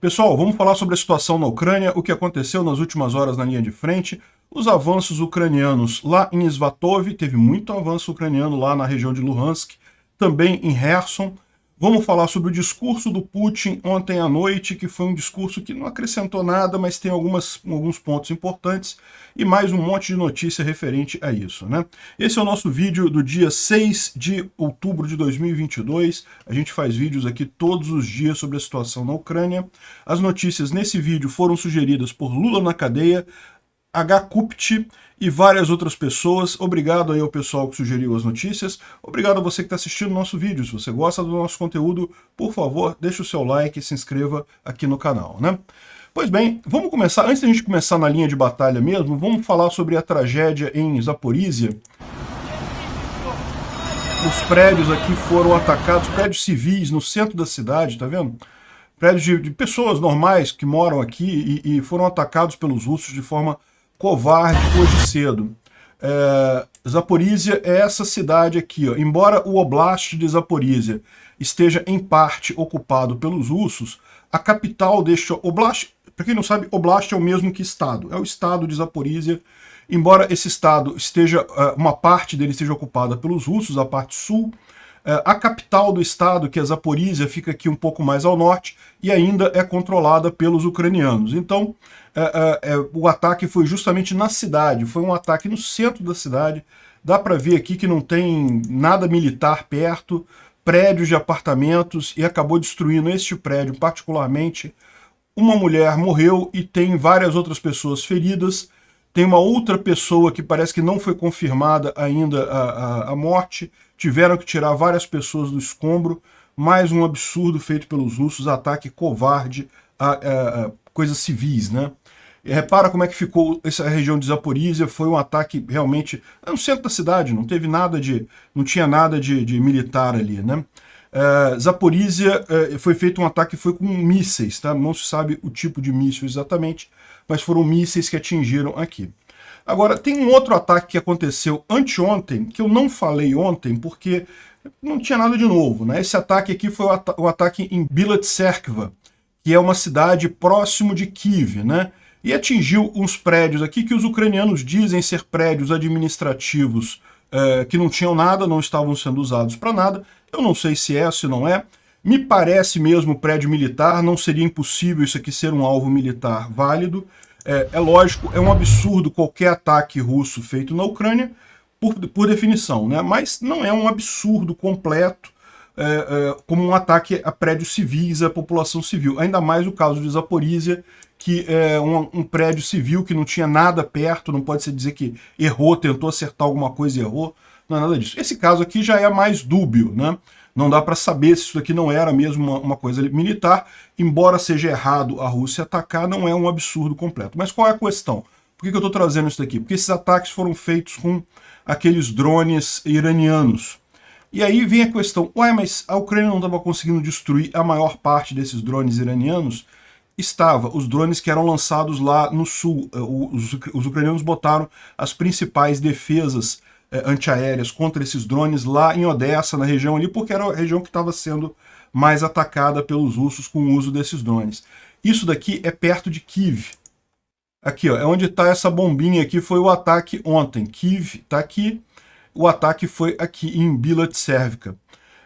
Pessoal, vamos falar sobre a situação na Ucrânia, o que aconteceu nas últimas horas na linha de frente, os avanços ucranianos lá em Svatov, teve muito avanço ucraniano lá na região de Luhansk, também em Kherson. Vamos falar sobre o discurso do Putin ontem à noite, que foi um discurso que não acrescentou nada, mas tem alguns pontos importantes, e mais um monte de notícia referente a isso, né? Esse é o nosso vídeo do dia 6 de outubro de 2022. A gente faz vídeos aqui todos os dias sobre a situação na Ucrânia. As notícias nesse vídeo foram sugeridas por Lula na cadeia, HCupt e várias outras pessoas. Obrigado aí ao pessoal que sugeriu as notícias. Obrigado a você que está assistindo o nosso vídeo. Se você gosta do nosso conteúdo, por favor, deixe o seu like e se inscreva aqui no canal, né? Pois bem, vamos começar. Antes da gente começar na linha de batalha mesmo, vamos falar sobre a tragédia em Zaporizhia. Os prédios aqui foram atacados, prédios civis no centro da cidade, tá vendo? Prédios de pessoas normais que moram aqui e foram atacados pelos russos de forma covarde hoje cedo. Zaporizhia é essa cidade aqui, ó. Embora o Oblast de Zaporizhia esteja em parte ocupado pelos russos, a capital deste Oblast, para quem não sabe, Oblast é o mesmo que estado, é o estado de Zaporizhia. Embora esse estado esteja, uma parte dele esteja ocupada pelos russos, a parte sul, a capital do estado, que é Zaporizhia, fica aqui um pouco mais ao norte e ainda é controlada pelos ucranianos. Então, o ataque foi justamente na cidade, foi um ataque no centro da cidade. Dá para ver aqui que não tem nada militar perto, prédios de apartamentos, e acabou destruindo este prédio particularmente. Uma mulher morreu e tem várias outras pessoas feridas. Tem uma outra pessoa que parece que não foi confirmada ainda a morte. Tiveram que tirar várias pessoas do escombro. Mais um absurdo feito pelos russos, ataque covarde a coisas civis, né? E repara como é que ficou essa região de Zaporizhia. Foi um ataque realmente no centro da cidade, não teve nada não tinha nada de militar ali, né? Zaporizhia foi feito um ataque, foi com mísseis, tá? Não se sabe o tipo de míssil exatamente, mas foram mísseis que atingiram aqui. Agora, tem um outro ataque que aconteceu anteontem, que eu não falei ontem, porque não tinha nada de novo, né? Esse ataque aqui foi o ataque em Bilatserkva, que é uma cidade próximo de Kiev, né? E atingiu uns prédios aqui que os ucranianos dizem ser prédios administrativos que não tinham nada, não estavam sendo usados para nada. Eu não sei se é, se não é. Me parece mesmo prédio militar, não seria impossível isso aqui ser um alvo militar válido. É lógico, é um absurdo qualquer ataque russo feito na Ucrânia, por definição, né? Mas não é um absurdo completo, como um ataque a prédios civis, a população civil. Ainda mais o caso de Zaporizhia, que é um prédio civil que não tinha nada perto, não pode se dizer que errou, tentou acertar alguma coisa e errou, não é nada disso. Esse caso aqui já é mais dúbio, né? Não dá para saber se isso aqui não era mesmo uma coisa militar, embora seja errado a Rússia atacar, não é um absurdo completo. Mas qual é a questão? Por que eu estou trazendo isso daqui? Porque esses ataques foram feitos com aqueles drones iranianos. E aí vem a questão, ué, mas a Ucrânia não estava conseguindo destruir a maior parte desses drones iranianos? Estava, os drones que eram lançados lá no sul. Os ucranianos botaram as principais defesas antiaéreas contra esses drones lá em Odessa, na região ali, porque era a região que estava sendo mais atacada pelos russos com o uso desses drones. Isso daqui é perto de Kiev. Aqui, ó, é onde está essa bombinha aqui, foi o ataque ontem. Kiev está aqui, o ataque foi aqui em Bilatserkva.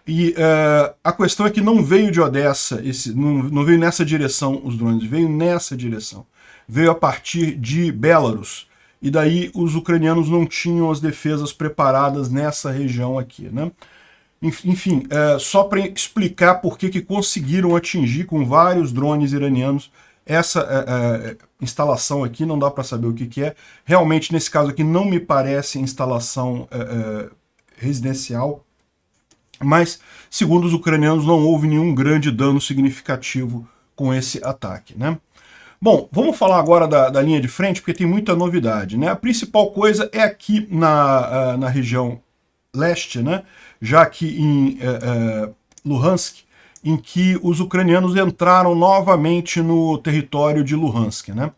E a questão é que não veio de Odessa, não veio nessa direção os drones, veio nessa direção. Veio a partir de Belarus. E daí os ucranianos não tinham as defesas preparadas nessa região aqui, né? Enfim, só para explicar por que conseguiram atingir com vários drones iranianos essa instalação aqui, não dá para saber o que é. Realmente, nesse caso aqui, não me parece instalação residencial, mas, segundo os ucranianos, não houve nenhum grande dano significativo com esse ataque, né? Bom, vamos falar agora da linha de frente, porque tem muita novidade, né? A principal coisa é aqui na região leste, né? Já aqui em Luhansk, em que os ucranianos entraram novamente no território de Luhansk, né?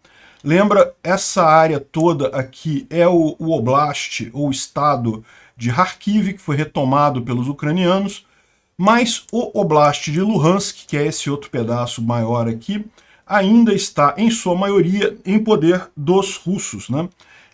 Lembra, essa área toda aqui é o Oblast, ou estado de Kharkiv, que foi retomado pelos ucranianos, mas o Oblast de Luhansk, que é esse outro pedaço maior aqui, ainda está, em sua maioria, em poder dos russos, né?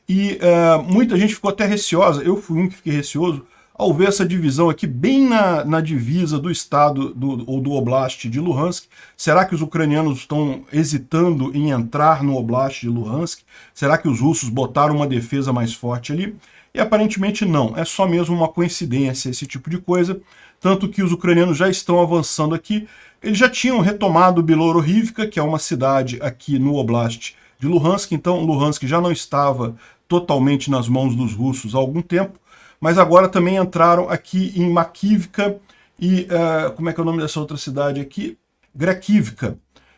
E muita gente ficou até receosa, eu fui um que fiquei receoso, ao ver essa divisão aqui bem na divisa do estado ou do Oblast de Luhansk. Será que os ucranianos estão hesitando em entrar no Oblast de Luhansk? Será que os russos botaram uma defesa mais forte ali? E aparentemente não, é só mesmo uma coincidência esse tipo de coisa, tanto que os ucranianos já estão avançando aqui. Eles já tinham retomado Bilororivka, que é uma cidade aqui no Oblast de Luhansk, então Luhansk já não estava totalmente nas mãos dos russos há algum tempo, mas agora também entraram aqui em Makivka e, como é que é o nome dessa outra cidade aqui? Grekivka.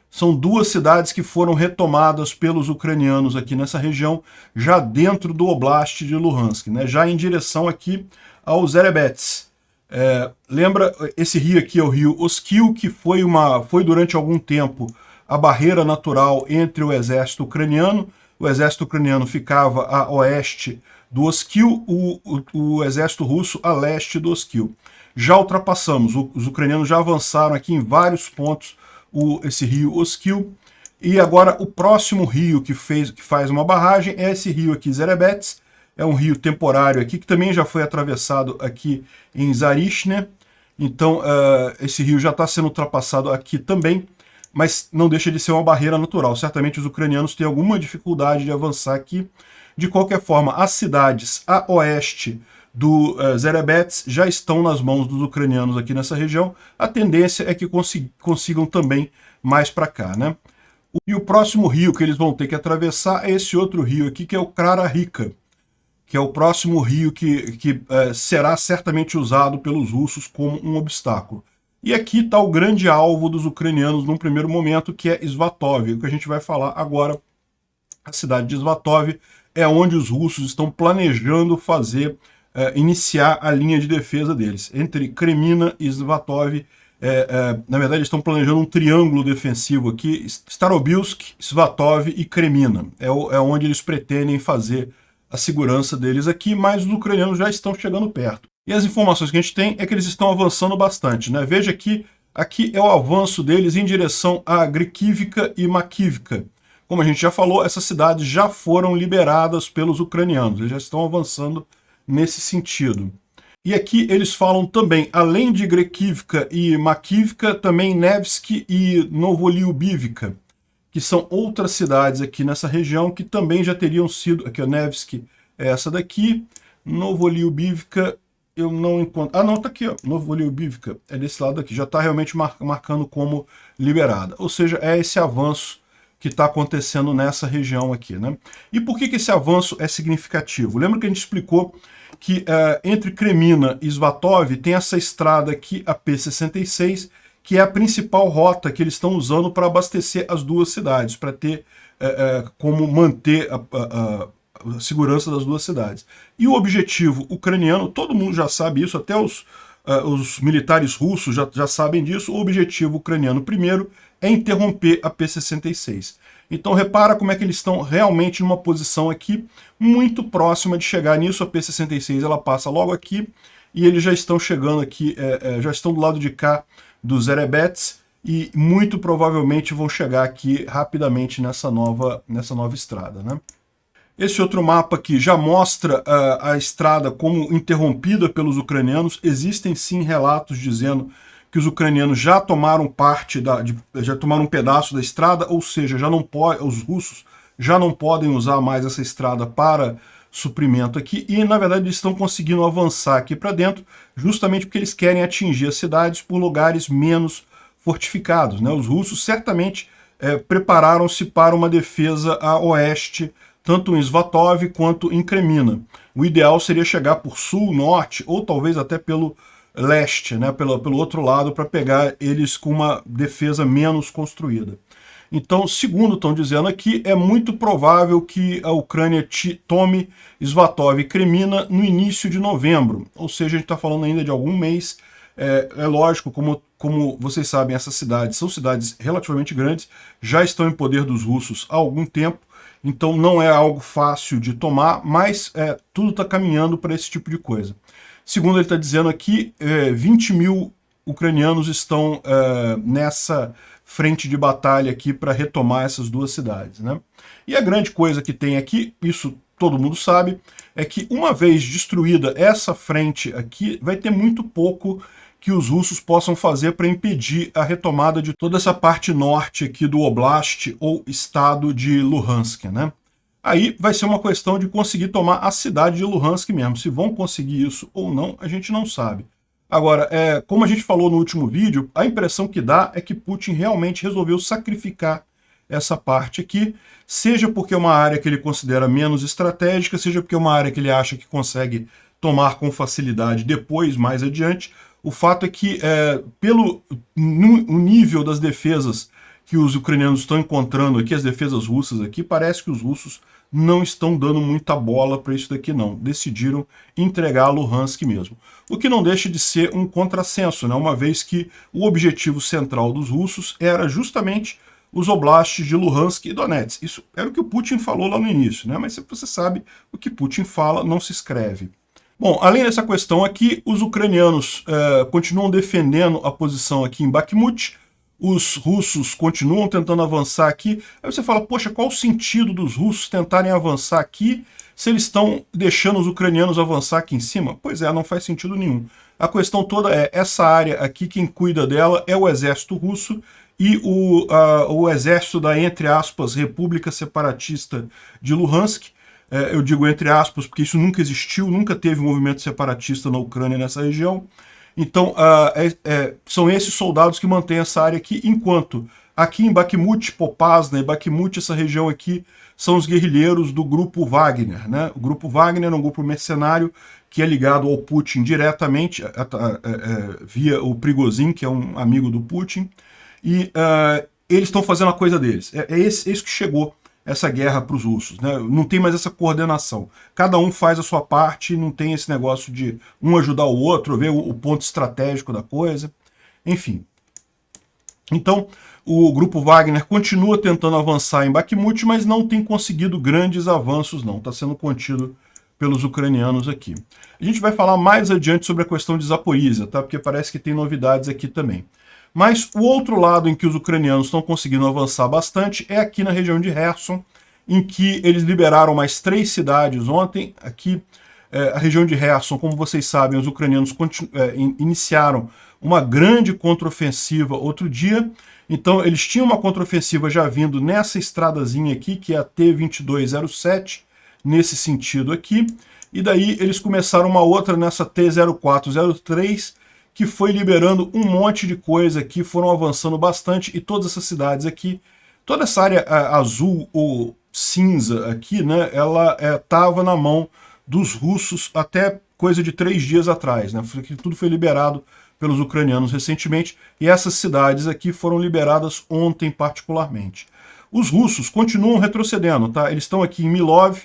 São duas cidades que foram retomadas pelos ucranianos aqui nessa região, já dentro do Oblast de Luhansk, né? Já em direção aqui ao Zerebets. Lembra, esse rio aqui é o rio Oskil, que foi durante algum tempo a barreira natural entre o exército ucraniano. O exército ucraniano ficava a oeste do Oskil, o exército russo a leste do Oskil. Já ultrapassamos, os ucranianos já avançaram aqui em vários pontos esse rio Oskil, e agora o próximo rio que faz uma barragem é esse rio aqui, Zerebets. É um rio temporário aqui, que também já foi atravessado aqui em Zarishne. Então, esse rio já está sendo ultrapassado aqui também, mas não deixa de ser uma barreira natural. Certamente os ucranianos têm alguma dificuldade de avançar aqui. De qualquer forma, as cidades a oeste do Zerebets já estão nas mãos dos ucranianos aqui nessa região. A tendência é que consigam também mais para cá, né? E o próximo rio que eles vão ter que atravessar é esse outro rio aqui, que é o Krararika, que é o próximo rio que será certamente usado pelos russos como um obstáculo. E aqui está o grande alvo dos ucranianos num primeiro momento, que é Svatov, o que a gente vai falar agora. A cidade de Svatov é onde os russos estão planejando iniciar a linha de defesa deles. Entre Kremina e Svatov, na verdade eles estão planejando um triângulo defensivo aqui, Starobilsk, Svatov e Kremina. É onde eles pretendem fazer a segurança deles aqui, mas os ucranianos já estão chegando perto. E as informações que a gente tem é que eles estão avançando bastante, né? Veja aqui é o avanço deles em direção a Grekivka e Makivka. Como a gente já falou, essas cidades já foram liberadas pelos ucranianos, eles já estão avançando nesse sentido. E aqui eles falam também, além de Grekivka e Makivka, também Nevsky e Novoliubivka, que são outras cidades aqui nessa região que também já teriam sido... Aqui, o Nevsky é essa daqui, Novoliubivka, eu não encontro... Ah, não, tá aqui, ó, Novoliubivka, é desse lado aqui, já está realmente marcando como liberada. Ou seja, é esse avanço que está acontecendo nessa região aqui, né? E por que esse avanço é significativo? Lembra que a gente explicou que entre Kremina e Svatov tem essa estrada aqui, a P66, que é a principal rota que eles estão usando para abastecer as duas cidades, para ter como manter a segurança das duas cidades. E o objetivo ucraniano, todo mundo já sabe isso, até os militares russos já sabem disso, o objetivo ucraniano primeiro é interromper a P66. Então repara como é que eles estão realmente numa posição aqui muito próxima de chegar nisso. A P66 ela passa logo aqui e eles já estão chegando aqui, já estão do lado de cá do Zerebets e muito provavelmente vão chegar aqui rapidamente nessa nova estrada, né? Esse outro mapa aqui já mostra a estrada como interrompida pelos ucranianos. Existem sim relatos dizendo que os ucranianos já tomaram já tomaram um pedaço da estrada, ou seja, os russos já não podem usar mais essa estrada para suprimento aqui, e na verdade eles estão conseguindo avançar aqui para dentro, justamente porque eles querem atingir as cidades por lugares menos fortificados, né? Os russos certamente prepararam-se para uma defesa a oeste, tanto em Svatov quanto em Kremina. O ideal seria chegar por sul, norte, ou talvez até pelo leste, né, pelo outro lado, para pegar eles com uma defesa menos construída. Então, segundo estão dizendo aqui, é muito provável que a Ucrânia tome Svatov e Kremina no início de novembro, ou seja, a gente está falando ainda de algum mês. É lógico, como vocês sabem, essas cidades são cidades relativamente grandes, já estão em poder dos russos há algum tempo, então não é algo fácil de tomar, mas tudo está caminhando para esse tipo de coisa. Segundo ele está dizendo aqui, 20 mil ucranianos estão frente de batalha aqui para retomar essas duas cidades, né? E a grande coisa que tem aqui, isso todo mundo sabe, é que uma vez destruída essa frente aqui, vai ter muito pouco que os russos possam fazer para impedir a retomada de toda essa parte norte aqui do Oblast ou estado de Luhansk, né? Aí vai ser uma questão de conseguir tomar a cidade de Luhansk mesmo. Se vão conseguir isso ou não, a gente não sabe. Agora, como a gente falou no último vídeo, a impressão que dá é que Putin realmente resolveu sacrificar essa parte aqui, seja porque é uma área que ele considera menos estratégica, seja porque é uma área que ele acha que consegue tomar com facilidade depois, mais adiante. O fato é que, pelo nível das defesas que os ucranianos estão encontrando aqui, as defesas russas aqui, parece que os russos não estão dando muita bola para isso daqui não. Decidiram entregar Luhansk mesmo. O que não deixa de ser um contrassenso, né? Uma vez que o objetivo central dos russos era justamente os oblastes de Luhansk e Donetsk. Isso era o que o Putin falou lá no início, né? Mas se você sabe, o que Putin fala não se escreve. Bom, além dessa questão aqui, os ucranianos continuam defendendo a posição aqui em Bakhmut, os russos continuam tentando avançar aqui. Aí você fala, poxa, qual o sentido dos russos tentarem avançar aqui se eles estão deixando os ucranianos avançar aqui em cima? Pois é, não faz sentido nenhum. A questão toda é, essa área aqui, quem cuida dela é o exército russo e o exército da, entre aspas, República Separatista de Luhansk. Eu digo entre aspas porque isso nunca existiu, nunca teve movimento separatista na Ucrânia nessa região. Então, são esses soldados que mantêm essa área aqui, enquanto aqui em Bakhmut, Popasna e Bakhmut, essa região aqui, são os guerrilheiros do Grupo Wagner, né? O Grupo Wagner é um grupo mercenário que é ligado ao Putin diretamente, via o Prigozhin, que é um amigo do Putin, e eles estão fazendo a coisa deles. É isso que chegou essa guerra para os russos, né? Não tem mais essa coordenação. Cada um faz a sua parte, não tem esse negócio de um ajudar o outro, ver o ponto estratégico da coisa. Enfim. Então, o Grupo Wagner continua tentando avançar em Bakhmut, mas não tem conseguido grandes avanços, não. Está sendo contido pelos ucranianos aqui. A gente vai falar mais adiante sobre a questão de Zaporizhia, tá? Porque parece que tem novidades aqui também. Mas o outro lado em que os ucranianos estão conseguindo avançar bastante é aqui na região de Kherson, em que eles liberaram mais 3 cidades ontem. Aqui, a região de Kherson, como vocês sabem, os ucranianos iniciaram uma grande contraofensiva outro dia. Então, eles tinham uma contraofensiva já vindo nessa estradazinha aqui, que é a T-2207, nesse sentido aqui. E daí eles começaram uma outra nessa T-0403, que foi liberando um monte de coisa aqui, foram avançando bastante, e todas essas cidades aqui, toda essa área azul ou cinza aqui, né, ela estava na mão dos russos até coisa de 3 dias atrás, né, tudo foi liberado pelos ucranianos recentemente, e essas cidades aqui foram liberadas ontem particularmente. Os russos continuam retrocedendo, tá? Eles estão aqui em Milov,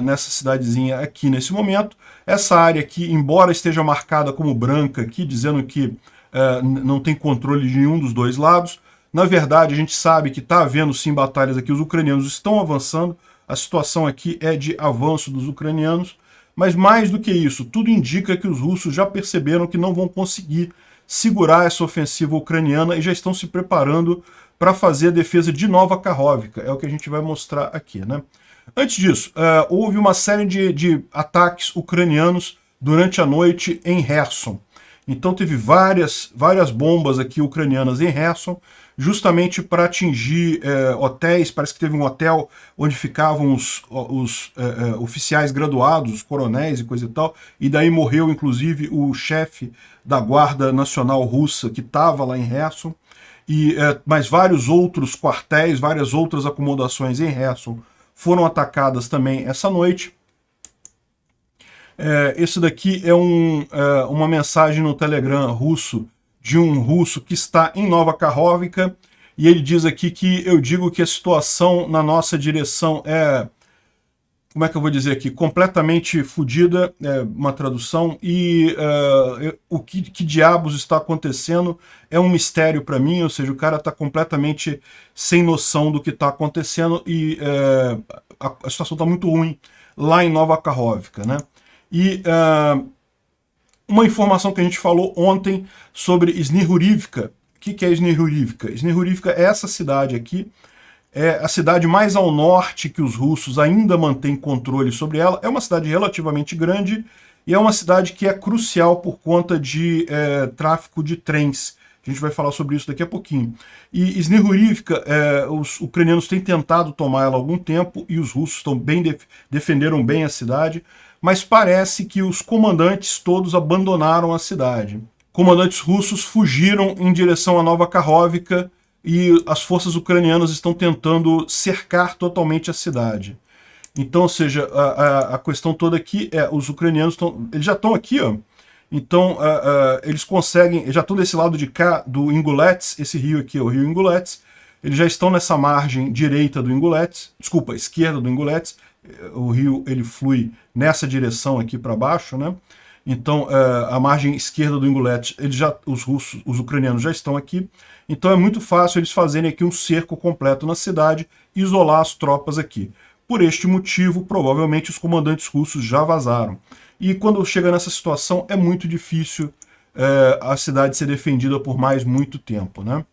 nessa cidadezinha aqui nesse momento. Essa área aqui, embora esteja marcada como branca aqui, dizendo que não tem controle de nenhum dos dois lados, na verdade a gente sabe que está havendo sim batalhas aqui, os ucranianos estão avançando, a situação aqui é de avanço dos ucranianos, mas mais do que isso, tudo indica que os russos já perceberam que não vão conseguir segurar essa ofensiva ucraniana e já estão se preparando para fazer a defesa de Nova Kakhovka, é o que a gente vai mostrar aqui, né? Antes disso, houve uma série de ataques ucranianos durante a noite em Kherson. Então teve várias bombas aqui ucranianas em Kherson, justamente para atingir hotéis. Parece que teve um hotel onde ficavam os oficiais graduados, os coronéis e coisa e tal, e daí morreu inclusive o chefe da Guarda Nacional Russa que estava lá em Kherson, e mais vários outros quartéis, várias outras acomodações em Kherson foram atacadas também essa noite. Esse daqui é uma mensagem no Telegram russo, de um russo que está em Nova Kakhovka, e ele diz aqui que eu digo que a situação na nossa direção é, como é que eu vou dizer aqui, completamente fodida, uma tradução, e o que diabos está acontecendo é um mistério para mim, ou seja, o cara está completamente sem noção do que está acontecendo, e a situação está muito ruim lá em Nova Kakhovka, né? E uma informação que a gente falou ontem sobre Snihurivka, que é Snehurivka? Snehurivka é essa cidade aqui, é a cidade mais ao norte que os russos ainda mantêm controle sobre ela. É uma cidade relativamente grande e é uma cidade que é crucial por conta de tráfico de trens. A gente vai falar sobre isso daqui a pouquinho. E Snehurivka, os ucranianos têm tentado tomar ela há algum tempo e os russos defenderam bem a cidade, mas parece que os comandantes todos abandonaram a cidade. Comandantes russos fugiram em direção a Nova Kakhovka e as forças ucranianas estão tentando cercar totalmente a cidade. Então, ou seja, a questão toda aqui é, os ucranianos eles já estão aqui, ó. Então, eles conseguem, já estão desse lado de cá do Ingulets, esse rio aqui é o rio Ingulets, eles já estão nessa margem direita do Ingulets, desculpa, esquerda do Ingulets, o rio ele flui nessa direção aqui para baixo, né? Então, a margem esquerda do Ingulets, os ucranianos já estão aqui, então é muito fácil eles fazerem aqui um cerco completo na cidade e isolar as tropas aqui. Por este motivo, provavelmente os comandantes russos já vazaram. E quando chega nessa situação, é muito difícil a cidade ser defendida por mais muito tempo, né?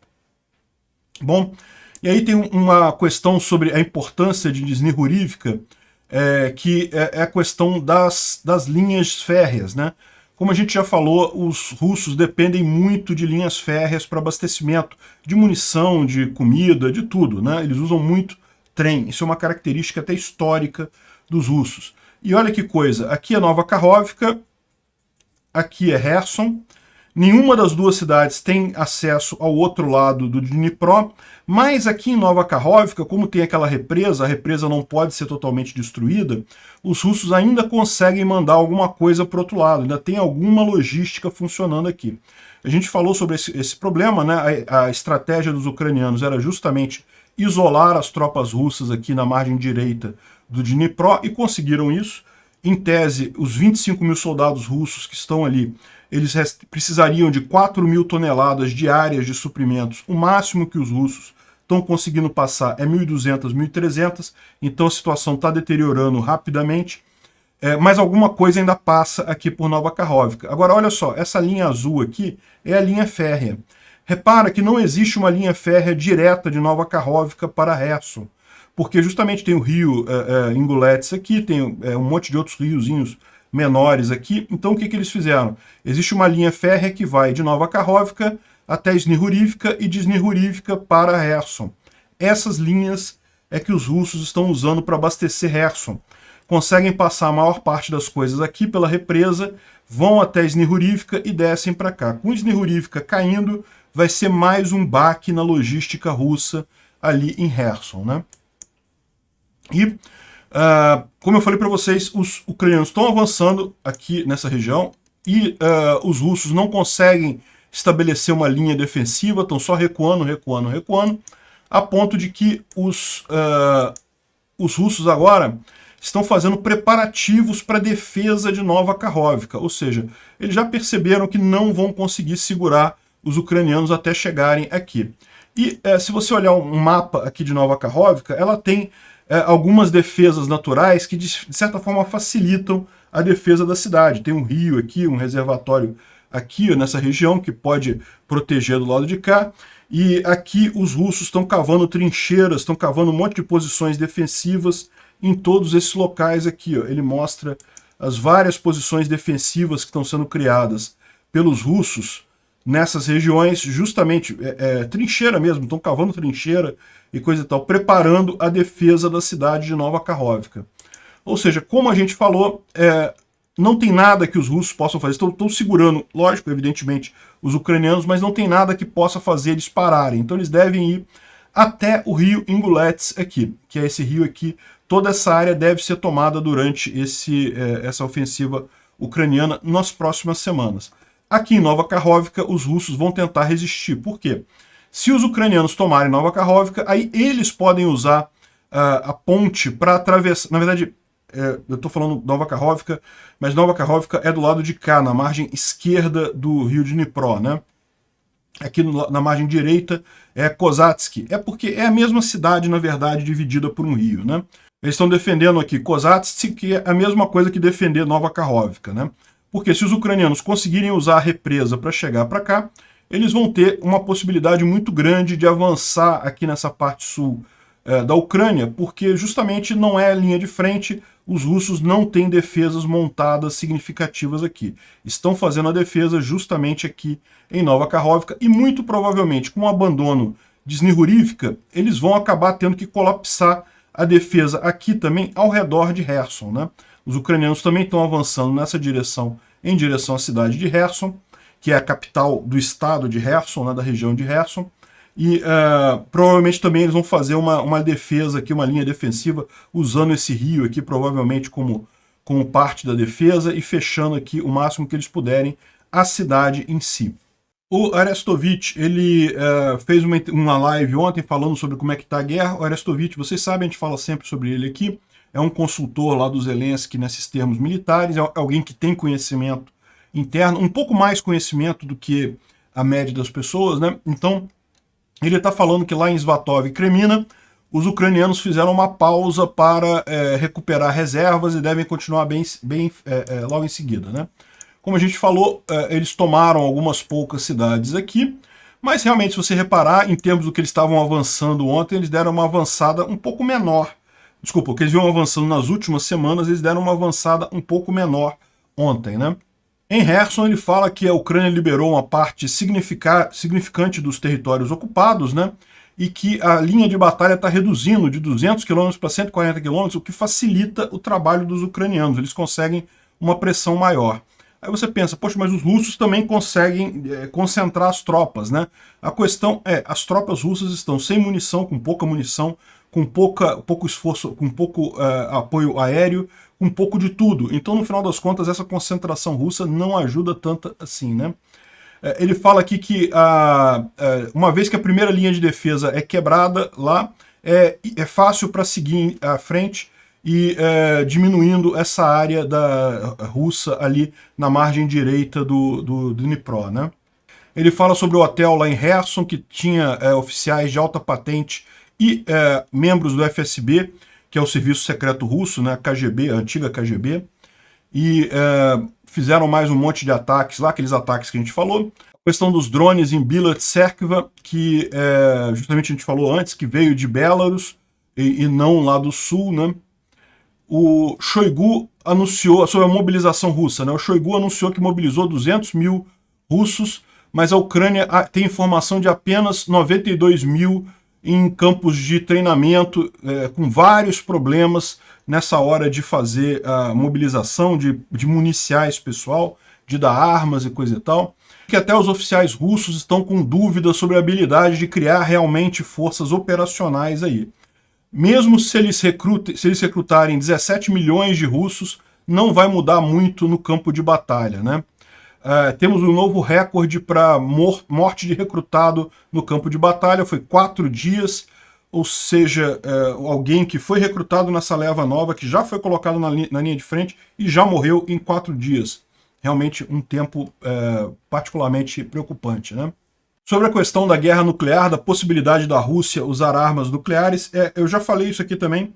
Bom, e aí tem uma questão sobre a importância de Snehurivka, que é a questão das linhas férreas, né? Como a gente já falou, os russos dependem muito de linhas férreas para abastecimento de munição, de comida, de tudo, né? Eles usam muito trem, isso é uma característica até histórica dos russos. E olha que coisa, aqui é Nova Kakhovka, aqui é Kherson, nenhuma das duas cidades tem acesso ao outro lado do Dnipro, mas aqui em Nova Kakhovka, como tem aquela represa, a represa não pode ser totalmente destruída, os russos ainda conseguem mandar alguma coisa para o outro lado, ainda tem alguma logística funcionando aqui. A gente falou sobre esse problema, né? A estratégia dos ucranianos era justamente isolar as tropas russas aqui na margem direita do Dnipro e conseguiram isso. Em tese, os 25 mil soldados russos que estão ali, eles precisariam de 4 mil toneladas diárias de suprimentos. O máximo que os russos estão conseguindo passar é 1.200, 1.300, então a situação está deteriorando rapidamente, mas alguma coisa ainda passa aqui por Nova Kakhovka. Agora, olha só, essa linha azul aqui é a linha férrea. Repara que não existe uma linha férrea direta de Nova Kakhovka para Kherson, porque justamente tem o rio Ingulets aqui, tem um monte de outros riozinhos menores aqui. Então o que eles fizeram? Existe uma linha férrea que vai de Nova Kakhovka até Snehurivka e de Snehurivka para Kherson. Essas linhas é que os russos estão usando para abastecer Kherson. Conseguem passar a maior parte das coisas aqui pela represa, vão até Snehurivka e descem para cá. Com Snehurivka caindo, vai ser mais um baque na logística russa ali em Kherson, né? E, como eu falei para vocês, os ucranianos estão avançando aqui nessa região e os russos não conseguem estabelecer uma linha defensiva, estão só recuando, recuando, recuando, a ponto de que os russos agora estão fazendo preparativos para a defesa de Nova Kakhovka, ou seja, eles já perceberam que não vão conseguir segurar os ucranianos até chegarem aqui. E se você olhar um mapa aqui de Nova Kakhovka, ela tem algumas defesas naturais que, de certa forma, facilitam a defesa da cidade. Tem um rio aqui, um reservatório aqui nessa região que pode proteger do lado de cá. E aqui os russos estão cavando trincheiras, estão cavando um monte de posições defensivas em todos esses locais aqui. Ó. Ele mostra as várias posições defensivas que estão sendo criadas pelos russos nessas regiões, justamente trincheira mesmo, estão cavando trincheira e coisa e tal, preparando a defesa da cidade de Nova Kakhovka. Ou seja, como a gente falou, não tem nada que os russos possam fazer, estão segurando, lógico, evidentemente, os ucranianos, mas não tem nada que possa fazer eles pararem. Então eles devem ir até o rio Ingulets aqui, que é esse rio aqui. Toda essa área deve ser tomada durante essa ofensiva ucraniana nas próximas semanas. Aqui em Nova Kakhovka, os russos vão tentar resistir. Por quê? Se os ucranianos tomarem Nova Kakhovka, aí eles podem usar a ponte para atravessar. Na verdade, eu estou falando Nova Kakhovka, mas Nova Kakhovka é do lado de cá, na margem esquerda do rio Dnipro, né? Aqui na margem direita é Kozatsky. É porque é a mesma cidade, na verdade, dividida por um rio, né? Eles estão defendendo aqui Kozatsky, que é a mesma coisa que defender Nova Kakhovka, né? Porque se os ucranianos conseguirem usar a represa para chegar para cá, eles vão ter uma possibilidade muito grande de avançar aqui nessa parte sul da Ucrânia, porque justamente não é a linha de frente, os russos não têm defesas montadas significativas aqui. Estão fazendo a defesa justamente aqui em Nova Kakhovka e muito provavelmente com o abandono de Snihurivka, eles vão acabar tendo que colapsar a defesa aqui também ao redor de Kherson, né? Os ucranianos também estão avançando nessa direção, em direção à cidade de Kherson, que é a capital do estado de Kherson, né, da região de Kherson, e provavelmente também eles vão fazer uma defesa aqui, uma linha defensiva, usando esse rio aqui, provavelmente como parte da defesa, e fechando aqui o máximo que eles puderem a cidade em si. O Arestovich, ele fez uma live ontem falando sobre como é que está a guerra. O Arestovich, vocês sabem, a gente fala sempre sobre ele aqui, é um consultor lá do Zelensky nesses termos militares, é alguém que tem conhecimento interno, um pouco mais conhecimento do que a média das pessoas, né? Então, ele está falando que lá em Svatov e Kremina, os ucranianos fizeram uma pausa para recuperar reservas e devem continuar bem logo em seguida, né? Como a gente falou, eles tomaram algumas poucas cidades aqui, mas realmente, se você reparar, em termos do que eles estavam avançando ontem, eles deram uma avançada um pouco menor. Desculpa, o que eles vinham avançando nas últimas semanas, eles deram uma avançada um pouco menor ontem, né? Em Kherson, ele fala que a Ucrânia liberou uma parte significante dos territórios ocupados, né? E que a linha de batalha está reduzindo de 200 km para 140 km, o que facilita o trabalho dos ucranianos. Eles conseguem uma pressão maior. Aí você pensa, poxa, mas os russos também conseguem concentrar as tropas, né? A questão é, as tropas russas estão sem munição, com pouca munição, com pouco esforço, com pouco apoio aéreo, com pouco de tudo. Então, no final das contas, essa concentração russa não ajuda tanto assim, né? Ele fala aqui que uma vez que a primeira linha de defesa é quebrada lá, é fácil para seguir à frente e diminuindo essa área da russa ali na margem direita do Dnipro, né? Ele fala sobre o hotel lá em Kherson, que tinha oficiais de alta patente e membros do FSB, que é o Serviço Secreto Russo, né, a KGB, a antiga KGB, e fizeram mais um monte de ataques lá, aqueles ataques que a gente falou. A questão dos drones em Bilat-Serkva, que justamente a gente falou antes, que veio de Belarus e não lá do sul, né? O Shoigu anunciou sobre a mobilização russa, né? O Shoigu anunciou que mobilizou 200 mil russos, mas a Ucrânia tem informação de apenas 92 mil em campos de treinamento, com vários problemas nessa hora de fazer a mobilização, de municiar esse pessoal, de dar armas e coisa e tal. Que até os oficiais russos estão com dúvidas sobre a habilidade de criar realmente forças operacionais aí. Mesmo se eles recrutarem 17 milhões de russos, não vai mudar muito no campo de batalha, né? Temos um novo recorde para morte de recrutado no campo de batalha, foi 4 dias, ou seja, alguém que foi recrutado nessa leva nova, que já foi colocado na linha de frente e já morreu em 4 dias. Realmente um tempo particularmente preocupante, né? Sobre a questão da guerra nuclear, da possibilidade da Rússia usar armas nucleares, eu já falei isso aqui também,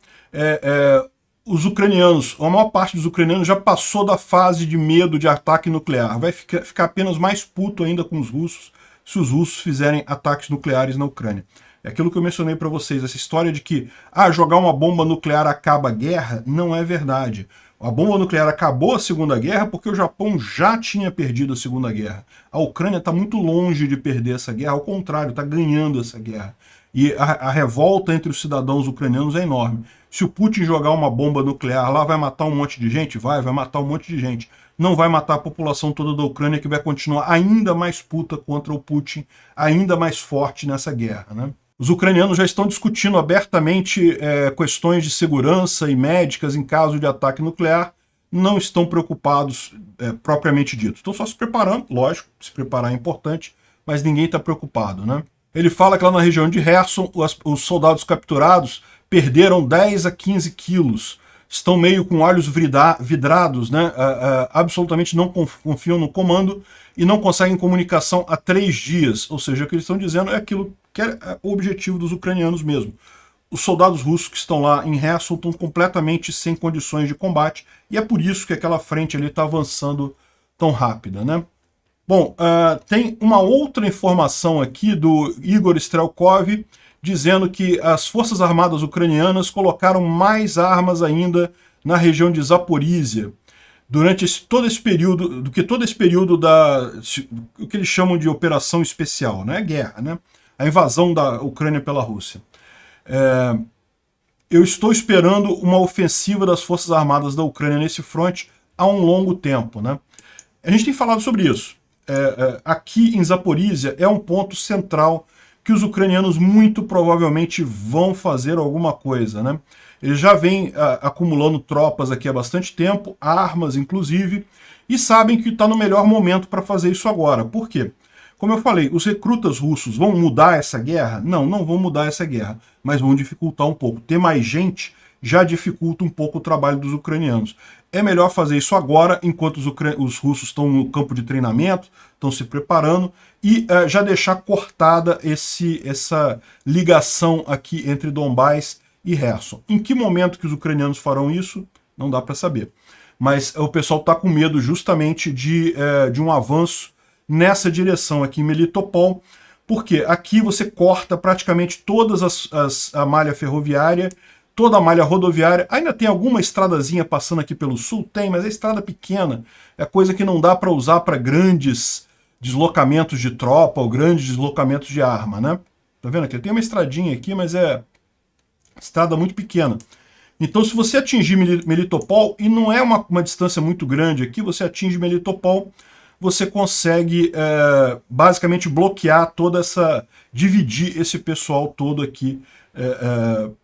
os ucranianos, a maior parte dos ucranianos já passou da fase de medo de ataque nuclear, vai ficar apenas mais puto ainda com os russos, se os russos fizerem ataques nucleares na Ucrânia. É aquilo que eu mencionei para vocês, essa história de que jogar uma bomba nuclear acaba a guerra, não é verdade. A bomba nuclear acabou a Segunda Guerra porque o Japão já tinha perdido a Segunda Guerra. A Ucrânia está muito longe de perder essa guerra, ao contrário, está ganhando essa guerra. E a revolta entre os cidadãos ucranianos é enorme. Se o Putin jogar uma bomba nuclear lá, vai matar um monte de gente? Vai matar um monte de gente. Não vai matar a população toda da Ucrânia, que vai continuar ainda mais puta contra o Putin, ainda mais forte nessa guerra, né? Os ucranianos já estão discutindo abertamente questões de segurança e médicas em caso de ataque nuclear, não estão preocupados propriamente dito. Estão só se preparando, lógico, se preparar é importante, mas ninguém está preocupado, né? Ele fala que lá na região de Kherson, os soldados capturados perderam 10 a 15 quilos, estão meio com olhos vidrados, né? Absolutamente não confiam no comando e não conseguem comunicação há 3 dias. Ou seja, o que eles estão dizendo é aquilo que é o objetivo dos ucranianos mesmo. Os soldados russos que estão lá em Kherson estão completamente sem condições de combate, e é por isso que aquela frente ali está avançando tão rápida, né? Bom, tem uma outra informação aqui do Igor Strelkov, dizendo que as Forças Armadas ucranianas colocaram mais armas ainda na região de Zaporísia, durante todo esse período, o que eles chamam de operação especial, né? Guerra, né? A invasão da Ucrânia pela Rússia. Eu estou esperando uma ofensiva das Forças Armadas da Ucrânia nesse fronte há um longo tempo, né? A gente tem falado sobre isso. Aqui em Zaporísia é um ponto central que os ucranianos muito provavelmente vão fazer alguma coisa, né? Eles já vêm acumulando tropas aqui há bastante tempo, armas inclusive, e sabem que está no melhor momento para fazer isso agora. Por quê? Como eu falei, os recrutas russos vão mudar essa guerra? Não, não vão mudar essa guerra, mas vão dificultar um pouco. Ter mais gente já dificulta um pouco o trabalho dos ucranianos. É melhor fazer isso agora, enquanto os russos estão no campo de treinamento, estão se preparando, e já deixar cortada essa ligação aqui entre Donbás e Kherson. Em que momento que os ucranianos farão isso? Não dá para saber. Mas o pessoal está com medo justamente de um avanço nessa direção aqui em Melitopol, porque aqui você corta praticamente todas a malha ferroviária, toda a malha rodoviária. Ainda tem alguma estradazinha passando aqui pelo sul? Tem, mas é estrada pequena. É coisa que não dá para usar para grandes deslocamentos de tropa ou grandes deslocamentos de arma, né? Tá vendo aqui? Tem uma estradinha aqui, mas é estrada muito pequena. Então, se você atingir Melitopol, e não é uma distância muito grande aqui, você atinge Melitopol, você consegue basicamente bloquear dividir esse pessoal todo aqui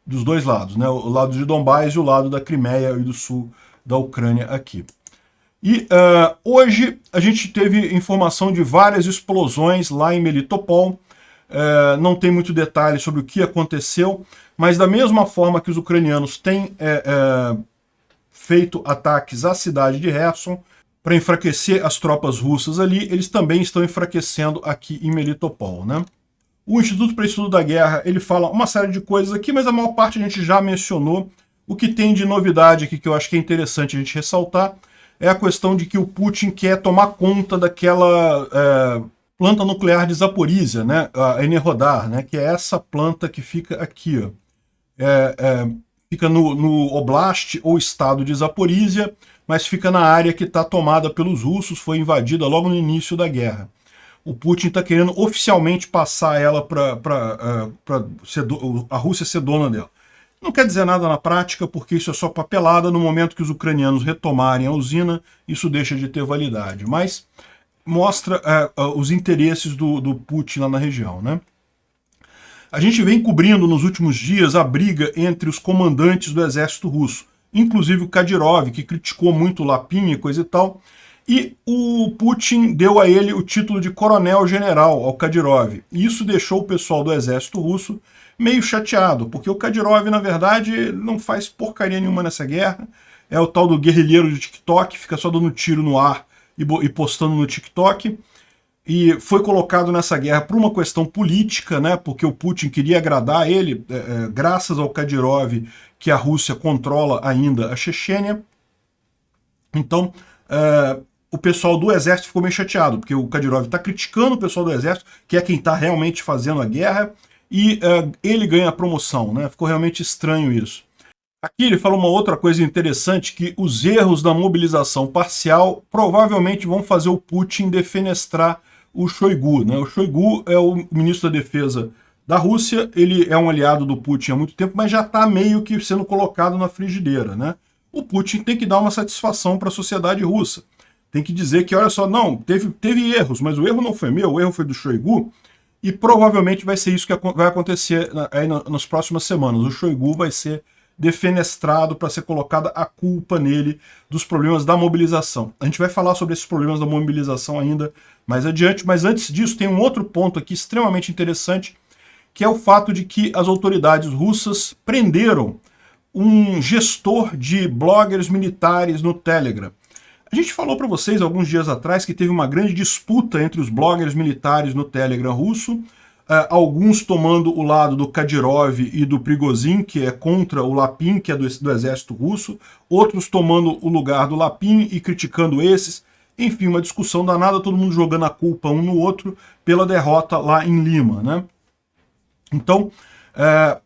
dos dois lados, né? O lado de Donbás e o lado da Crimeia e do sul da Ucrânia aqui. E hoje a gente teve informação de várias explosões lá em Melitopol. Não tem muito detalhe sobre o que aconteceu, mas da mesma forma que os ucranianos têm feito ataques à cidade de Kherson para enfraquecer as tropas russas ali, eles também estão enfraquecendo aqui em Melitopol, né? O Instituto para Estudo da Guerra, ele fala uma série de coisas aqui, mas a maior parte a gente já mencionou. O que tem de novidade aqui que eu acho que é interessante a gente ressaltar é a questão de que o Putin quer tomar conta daquela planta nuclear de Zaporísia, né? A Enerhodar, né? Que é essa planta que fica aqui, ó. Fica no Oblast ou estado de Zaporísia, mas fica na área que está tomada pelos russos, foi invadida logo no início da guerra. O Putin está querendo oficialmente passar ela para a Rússia ser dona dela. Não quer dizer nada na prática, porque isso é só papelada. No momento que os ucranianos retomarem a usina, isso deixa de ter validade. Mas mostra os interesses do Putin lá na região, né? A gente vem cobrindo nos últimos dias a briga entre os comandantes do exército russo, inclusive o Kadyrov, que criticou muito o Lapin e coisa e tal, e o Putin deu a ele o título de coronel-general, ao Kadyrov. E isso deixou o pessoal do exército russo meio chateado, porque o Kadyrov, na verdade, não faz porcaria nenhuma nessa guerra, é o tal do guerrilheiro de TikTok, fica só dando tiro no ar e postando no TikTok, e foi colocado nessa guerra por uma questão política, né, porque o Putin queria agradar ele, graças ao Kadyrov, que a Rússia controla ainda a Chechênia. Então, o pessoal do exército ficou meio chateado, porque o Kadyrov está criticando o pessoal do exército, que é quem está realmente fazendo a guerra, e ele ganha a promoção, né? Ficou realmente estranho isso. Aqui ele fala uma outra coisa interessante, que os erros da mobilização parcial provavelmente vão fazer o Putin defenestrar o Shoigu, né? O Shoigu é o ministro da Defesa da Rússia, ele é um aliado do Putin há muito tempo, mas já está meio que sendo colocado na frigideira, né? O Putin tem que dar uma satisfação para a sociedade russa. Tem que dizer que, olha só, não, teve erros, mas o erro não foi meu, o erro foi do Shoigu, e provavelmente vai ser isso que vai acontecer aí nas próximas semanas. O Shoigu vai ser defenestrado para ser colocada a culpa nele dos problemas da mobilização. A gente vai falar sobre esses problemas da mobilização ainda mais adiante, mas antes disso tem um outro ponto aqui extremamente interessante, que é o fato de que as autoridades russas prenderam um gestor de bloggers militares no Telegram. A gente falou para vocês alguns dias atrás que teve uma grande disputa entre os bloggers militares no Telegram russo, alguns tomando o lado do Kadyrov e do Prigozhin, que é contra o Lapin, que é do exército russo, outros tomando o lugar do Lapin e criticando esses. Enfim, uma discussão danada, todo mundo jogando a culpa um no outro pela derrota lá em Lima, né? Então,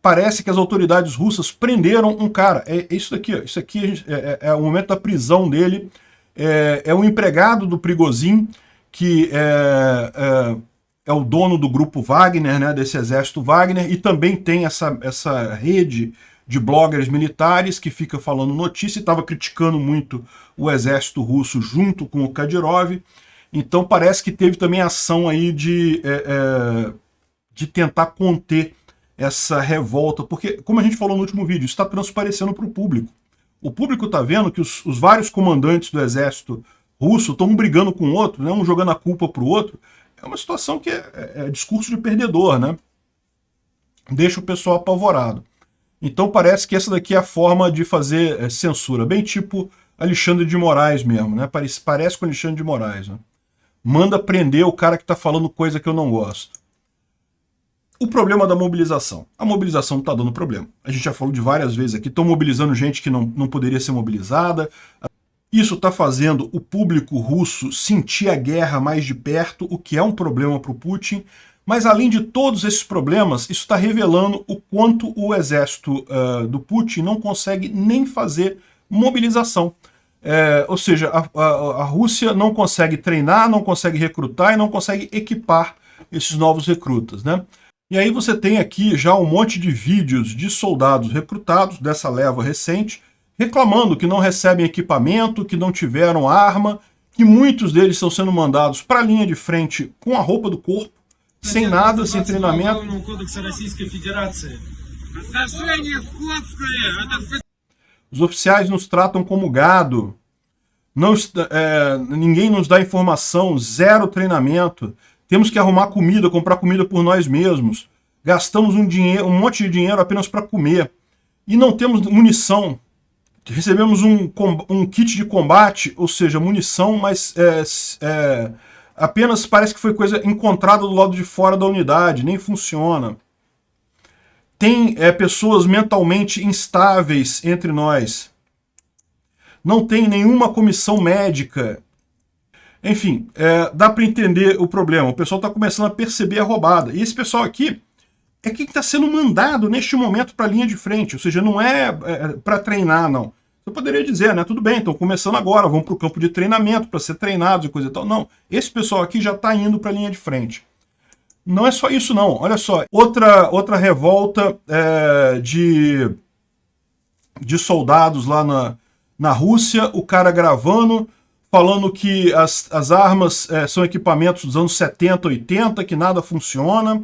parece que as autoridades russas prenderam um cara. É isso daqui, ó. Isso aqui é o momento da prisão dele. É um empregado do Prigozhin, que é o dono do grupo Wagner, né, desse exército Wagner, e também tem essa rede de bloggers militares que fica falando notícia e estava criticando muito o exército russo junto com o Kadyrov. Então parece que teve também ação aí de tentar conter essa revolta, porque, como a gente falou no último vídeo, isso está transparecendo para o público. O público está vendo que os vários comandantes do exército russo estão um brigando com o outro, né, um jogando a culpa para o outro. É uma situação que é discurso de perdedor, né? Deixa o pessoal apavorado. Então parece que essa daqui é a forma de fazer censura, bem tipo Alexandre de Moraes mesmo, né? Parece com Alexandre de Moraes, né? Manda prender o cara que está falando coisa que eu não gosto. O problema da mobilização. A mobilização está dando problema. A gente já falou de várias vezes aqui, estão mobilizando gente que não poderia ser mobilizada. Isso está fazendo o público russo sentir a guerra mais de perto, o que é um problema para o Putin. Mas além de todos esses problemas, isso está revelando o quanto o exército do Putin não consegue nem fazer mobilização. Ou seja, a Rússia não consegue treinar, não consegue recrutar e não consegue equipar esses novos recrutas, né? E aí você tem aqui já um monte de vídeos de soldados recrutados dessa leva recente, reclamando que não recebem equipamento, que não tiveram arma, que muitos deles estão sendo mandados para a linha de frente com a roupa do corpo, sem nada, sem treinamento. Os oficiais nos tratam como gado, ninguém nos dá informação, zero treinamento. Temos que arrumar comida, comprar comida por nós mesmos. Gastamos um monte de dinheiro apenas para comer. E não temos munição. Recebemos um kit de combate, ou seja, munição, mas apenas parece que foi coisa encontrada do lado de fora da unidade, nem funciona. Tem pessoas mentalmente instáveis entre nós. Não tem nenhuma comissão médica. Enfim, dá para entender o problema. O pessoal está começando a perceber a roubada. E esse pessoal aqui é quem está sendo mandado neste momento para a linha de frente. Ou seja, não é para treinar, não. Eu poderia dizer, né? Tudo bem, estão começando agora, vão para o campo de treinamento para ser treinados e coisa e tal. Não, esse pessoal aqui já está indo para a linha de frente. Não é só isso, não. Olha só, outra revolta de soldados lá na Rússia, o cara gravando, falando que as armas são equipamentos dos anos 70, 80, que nada funciona,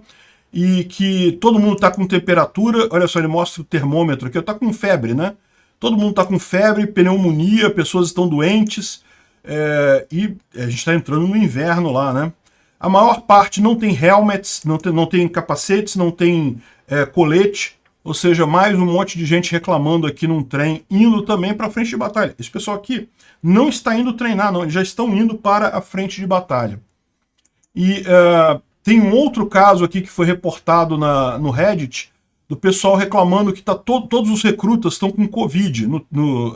e que todo mundo está com temperatura. Olha só, ele mostra o termômetro aqui, está com febre, né? Todo mundo está com febre, pneumonia, pessoas estão doentes, e a gente está entrando no inverno lá, né? A maior parte não tem helmets, não tem capacetes, não tem colete, ou seja, mais um monte de gente reclamando aqui num trem, indo também para a frente de batalha. Esse pessoal aqui não está indo treinar, não, eles já estão indo para a frente de batalha. E tem um outro caso aqui que foi reportado no Reddit, do pessoal reclamando que todos os recrutas estão com Covid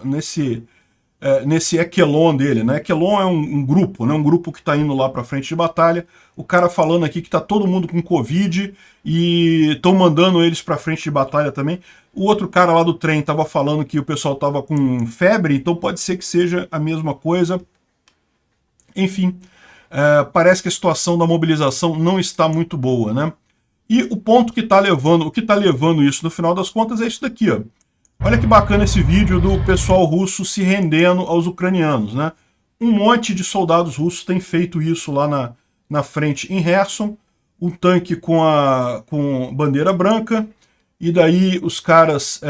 nesse Echelon dele, né? Echelon é um grupo, né? Um grupo que está indo lá para frente de batalha. O cara falando aqui que está todo mundo com Covid e estão mandando eles para frente de batalha também. O outro cara lá do trem estava falando que o pessoal estava com febre, então pode ser que seja a mesma coisa. Enfim, parece que a situação da mobilização não está muito boa, né? E o ponto que está levando isso no final das contas é isso daqui, ó. Olha que bacana esse vídeo do pessoal russo se rendendo aos ucranianos, né? Um monte de soldados russos tem feito isso lá na frente em Kherson, um tanque com bandeira branca, e daí os caras...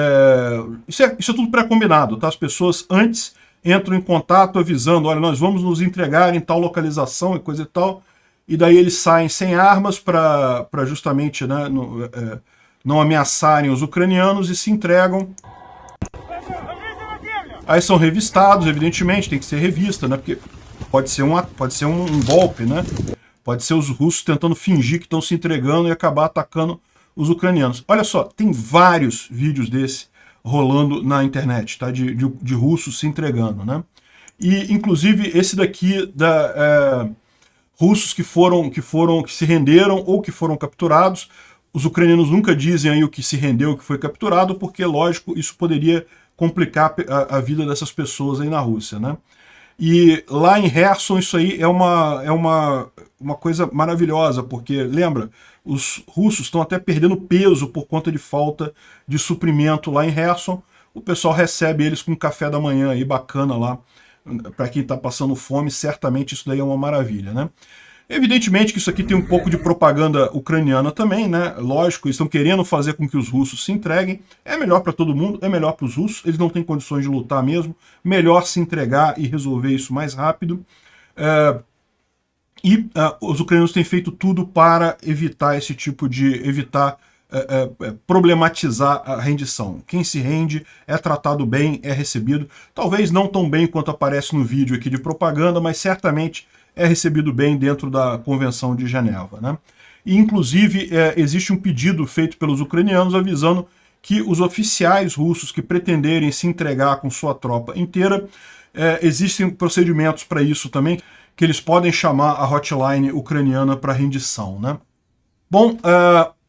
Isso é tudo pré-combinado, tá? As pessoas antes entram em contato avisando, olha, nós vamos nos entregar em tal localização e coisa e tal, e daí eles saem sem armas para justamente, né, não ameaçarem os ucranianos e se entregam. Aí são revistados, evidentemente, tem que ser revista, né? Porque pode ser um golpe, né? Pode ser os russos tentando fingir que estão se entregando e acabar atacando os ucranianos. Olha só, tem vários vídeos desse rolando na internet, tá? De russos se entregando, né? e inclusive esse daqui russos que se renderam ou que foram capturados. Os ucranianos nunca dizem aí o que se rendeu, o que foi capturado, porque, lógico, isso poderia complicar a vida dessas pessoas aí na Rússia, né? E lá em Kherson isso aí é uma coisa maravilhosa, porque, lembra, os russos estão até perdendo peso por conta de falta de suprimento lá em Kherson. O pessoal recebe eles com café da manhã aí bacana lá. Para quem está passando fome, certamente isso daí é uma maravilha, né? Evidentemente que isso aqui tem um pouco de propaganda ucraniana também, né? Lógico, eles estão querendo fazer com que os russos se entreguem. É melhor para todo mundo, é melhor para os russos, eles não têm condições de lutar mesmo. Melhor se entregar e resolver isso mais rápido. Os ucranianos têm feito tudo para evitar esse tipo de... problematizar a rendição. Quem se rende é tratado bem, é recebido. Talvez não tão bem quanto aparece no vídeo aqui de propaganda, mas certamente é recebido bem dentro da Convenção de Genebra, né? E, inclusive, existe um pedido feito pelos ucranianos avisando que os oficiais russos que pretenderem se entregar com sua tropa inteira, existem procedimentos para isso também, que eles podem chamar a hotline ucraniana para rendição, né? Bom,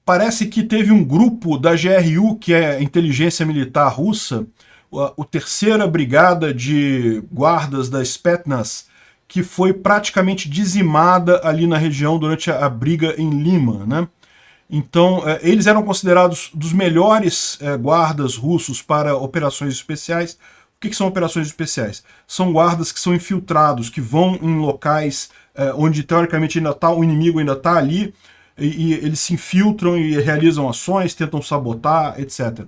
parece que teve um grupo da GRU, que é a inteligência militar russa, a terceira brigada de guardas da Spetsnaz, que foi praticamente dizimada ali na região durante a briga em Lima, né? Então, eles eram considerados dos melhores guardas russos para operações especiais. O que são operações especiais? São guardas que são infiltrados, que vão em locais onde, teoricamente, o inimigo ainda está ali, e eles se infiltram e realizam ações, tentam sabotar, etc.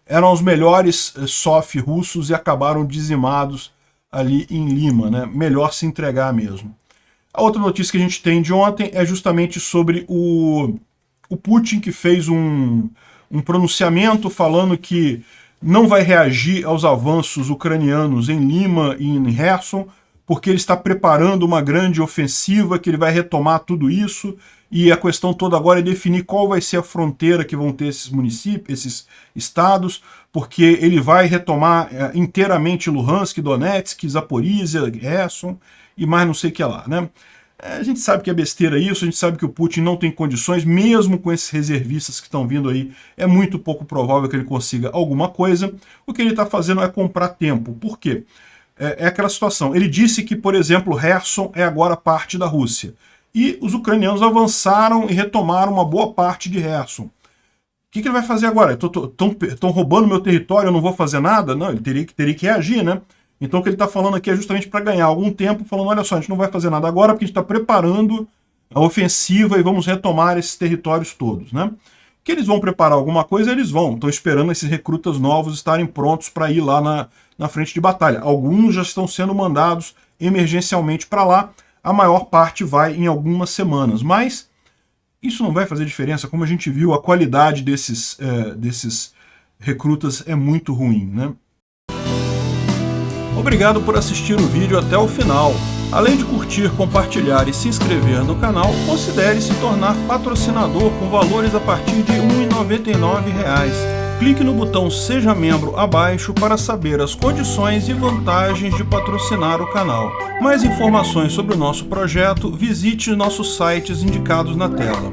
Eram os melhores SOF russos e acabaram dizimados ali em Lima, né? Melhor se entregar mesmo. A outra notícia que a gente tem de ontem é justamente sobre o Putin, que fez um pronunciamento falando que não vai reagir aos avanços ucranianos em Lima e em Kherson, porque ele está preparando uma grande ofensiva, que ele vai retomar tudo isso, e a questão toda agora é definir qual vai ser a fronteira que vão ter esses municípios, esses estados, porque ele vai retomar inteiramente Luhansk, Donetsk, Zaporizhia, Kherson e mais não sei o que lá, né? A gente sabe que é besteira isso, a gente sabe que o Putin não tem condições, mesmo com esses reservistas que estão vindo aí, é muito pouco provável que ele consiga alguma coisa. O que ele está fazendo é comprar tempo. Por quê? É aquela situação. Ele disse que, por exemplo, Kherson é agora parte da Rússia. E os ucranianos avançaram e retomaram uma boa parte de Kherson. O que ele vai fazer agora? Estão roubando meu território, eu não vou fazer nada? Não, ele teria que reagir, né? Então o que ele está falando aqui é justamente para ganhar algum tempo, falando, olha só, a gente não vai fazer nada agora porque a gente está preparando a ofensiva e vamos retomar esses territórios todos, né? Que eles vão preparar alguma coisa, eles vão. Estão esperando esses recrutas novos estarem prontos para ir lá na frente de batalha. Alguns já estão sendo mandados emergencialmente para lá, a maior parte vai em algumas semanas, mas isso não vai fazer diferença. Como a gente viu, a qualidade desses recrutas é muito ruim, né? Obrigado por assistir o vídeo até o final. Além de curtir, compartilhar e se inscrever no canal, considere se tornar patrocinador com valores a partir de R$ 1,99. Clique no botão Seja Membro abaixo para saber as condições e vantagens de patrocinar o canal. Mais informações sobre o nosso projeto, visite nossos sites indicados na tela.